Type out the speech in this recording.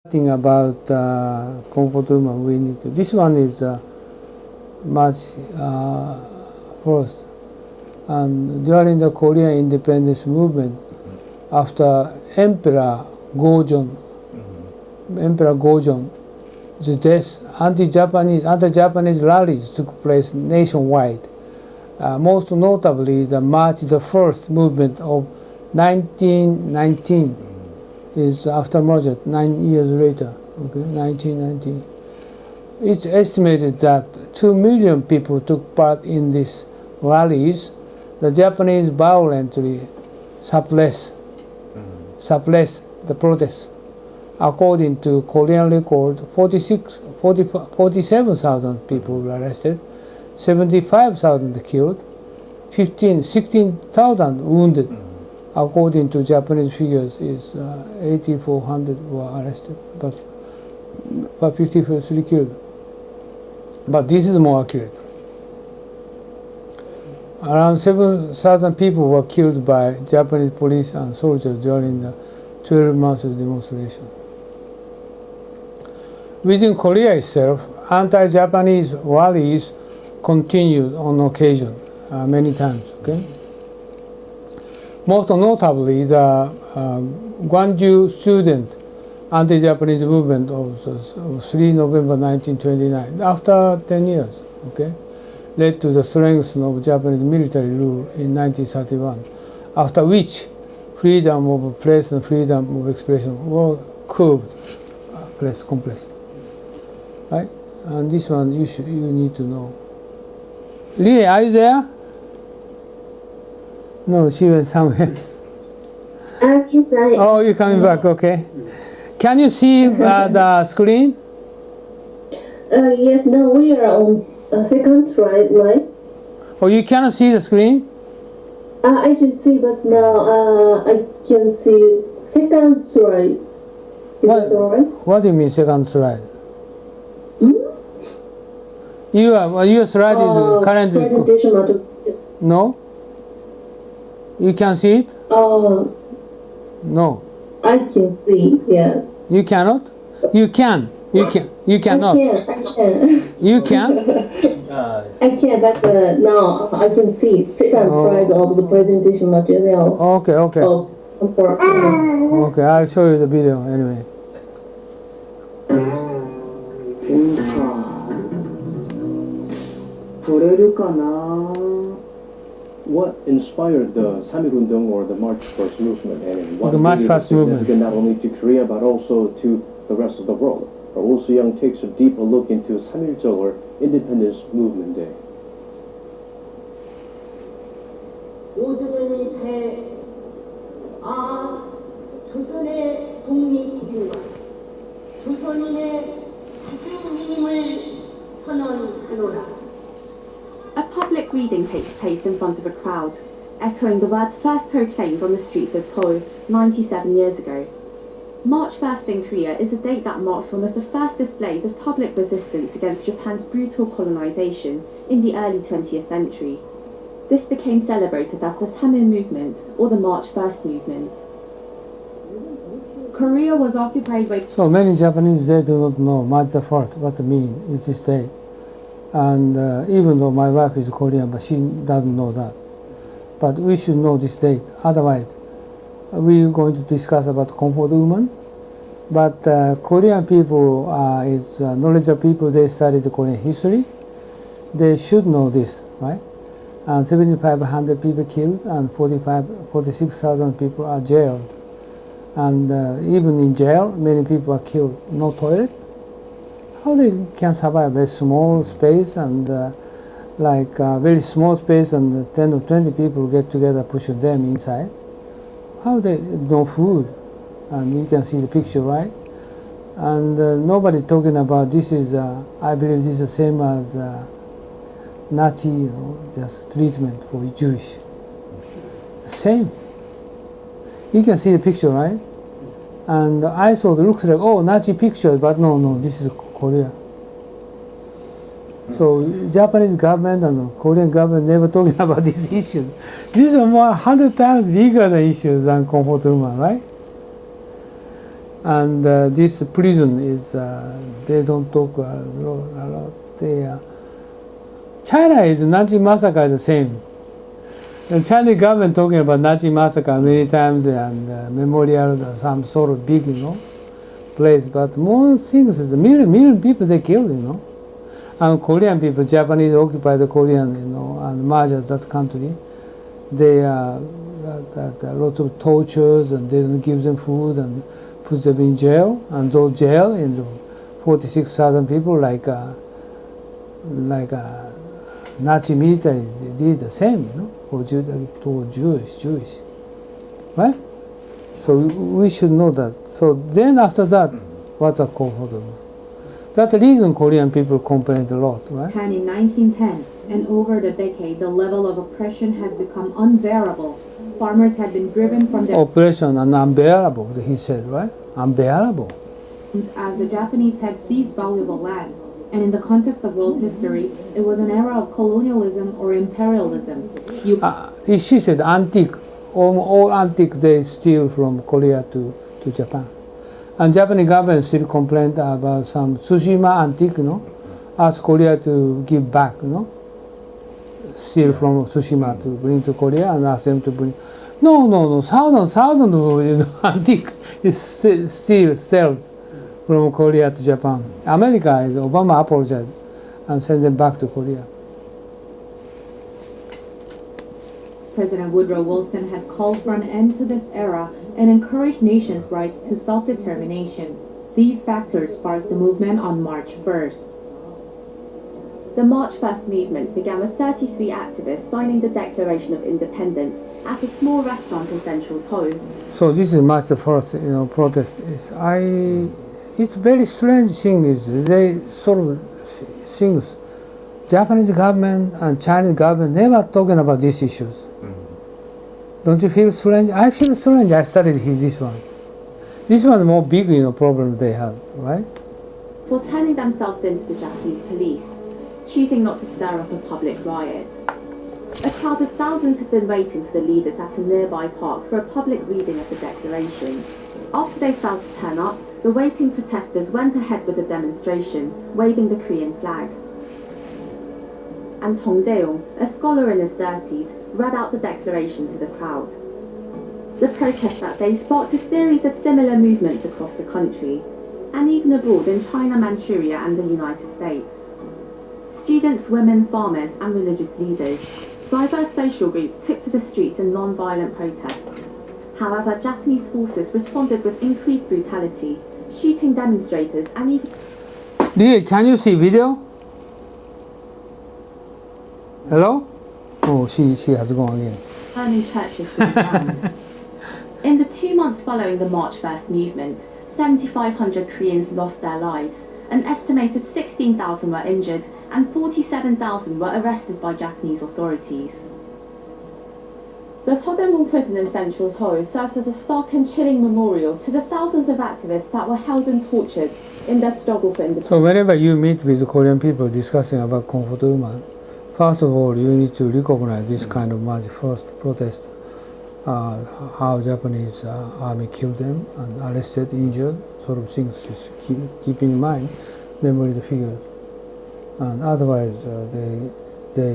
Thing about Comfort Woman, we need to. This one is much first, and during the Korean independence movement, after Emperor Gojon's death, anti-Japanese rallies took place nationwide. Most notably, the March the 1st movement of 1919 is after merger, 9 years later, okay, 1919. It's estimated that 2 million people took part in these rallies. The Japanese violently suppressed the protests. According to Korean record, 47,000 people were arrested, 75,000 killed, 16,000 wounded. According to Japanese figures, is 8,400 were arrested, but 53 killed. But this is more accurate. Around 7,000 people were killed by Japanese police and soldiers during the 12 months of demonstration. Within Korea itself, anti-Japanese rallies continued on occasion, many times. Okay. Most notably, the Gwangju student anti-Japanese movement of 3 November 1929, after 10 years, okay, led to the strengthening of Japanese military rule in 1931, after which freedom of press and freedom of expression were curbed, compressed. Right? And this one you need to know. Lee, are you there? No, she went somewhere. Yes, Oh, you're coming back, okay. Can you see the screen? Yes, now we are on second slide, right? Oh, you cannot see the screen? I can see, but now I can see second slide. Is that alright? What do you mean second slide? Hmm? Your slide is currently... Presentation material. No? You can see it? No. I can see, yeah. You cannot? You can. You cannot. I can. You can? I can, but now I can see second slide of the presentation material. Okay. Okay, Okay, I'll show you the video anyway. What inspired the Samil-Undong or the March First movement, and what The March made it First movement. significant not only to Korea but also to the rest of the world? Our Woo Young takes a deeper look into Samil or Independence Movement Day. 모두는 조선의 독립기준과 조선인의 자주민임을 선언하노라. A public reading takes place in front of a crowd, echoing the words first proclaimed on the streets of Seoul 97 years ago. March 1st in Korea is a date that marks one of the first displays of public resistance against Japan's brutal colonization in the early 20th century. This became celebrated as the Samil movement or the March 1st movement. Korea was occupied by... So many Japanese, they do not know March the 4th, what it means is this day. And even though my wife is Korean, but she doesn't know that. But we should know this date. Otherwise, we're going to discuss about Comfort Woman. But Korean people is knowledgeable people. They studied Korean history. They should know this, right? And 7,500 people killed, and 46,000 people are jailed. And even in jail, many people are killed. No toilet. How they can survive a small space and very small space and 10 or 20 people get together, push them inside. How they, no food. And you can see the picture, right? And nobody talking about this is, I believe this is the same as Nazi, just treatment for Jewish. The same. You can see the picture, right? And I thought it looks like, oh, Nazi pictures, but no, this is Korea. So Japanese government and Korean government never talking about these issues. These are more 100 times bigger than issues than Comfort Woman, right? And this prison is, they don't talk a lot. China is Nazi massacre is the same. The Chinese government talking about Nazi massacre many times and memorials or some sort of big, place. But more things is a million people they killed, And Korean people, Japanese occupy the Korean, and merge that country. They lots of tortures and they don't give them food and put them in jail. And those jail in 46,000 people like Nazi military did the same, for Jewish, right? So we should know that. So then after that, what's a comfort? That's the reason Korean people complained a lot, right? And in 1910, and over the decade, the level of oppression had become unbearable. Farmers had been driven from their Oppression and unbearable, he said, right? Unbearable. homes as the Japanese had seized valuable land. And in the context of world history, it was an era of colonialism or imperialism. She said antique, all antique they steal from Korea to Japan. And Japanese government still complained about some Tsushima antique, ask Korea to give back, steal from Tsushima to bring to Korea and ask them to bring. No, thousand antique is still from Korea to Japan. America is Obama apologized and sent them back to Korea. President Woodrow Wilson had called for an end to this era and encouraged nations' rights to self-determination. These factors sparked the movement on March 1st. The March 1st movement began with 33 activists signing the Declaration of Independence at a small restaurant in central Seoul. So this is March 1st, protest. It's very strange thing is they sort of things. Japanese government and Chinese government never talking about these issues. Don't you feel strange? I feel strange. I studied this one. This one is more big, problem they have, right? For turning themselves into the Japanese police, choosing not to stir up a public riot. A crowd of thousands had been waiting for the leaders at a nearby park for a public reading of the declaration. After they failed to turn up, the waiting protesters went ahead with the demonstration, waving the Korean flag. And Tong Jae-yong, a scholar in his 30s, read out the declaration to the crowd. The protest that day sparked a series of similar movements across the country, and even abroad in China, Manchuria and the United States. Students, women, farmers and religious leaders, diverse social groups took to the streets in non-violent protest. However, Japanese forces responded with increased brutality, shooting demonstrators and even... Lee, can you see video? Hello? Oh, she has gone again. burning churches to the ground. In the 2 months following the March 1st movement, 7,500 Koreans lost their lives. An estimated 16,000 were injured and 47,000 were arrested by Japanese authorities. The Sodemon prison in central Seoul serves as a stark and chilling memorial to the thousands of activists that were held and tortured in their struggle for independence. So whenever you meet with Korean people discussing about Comfort Woman, first of all, you need to recognize this kind of March 1st protest, how Japanese army killed them and arrested, injured, sort of things to keep in mind, memory the figures. And otherwise, they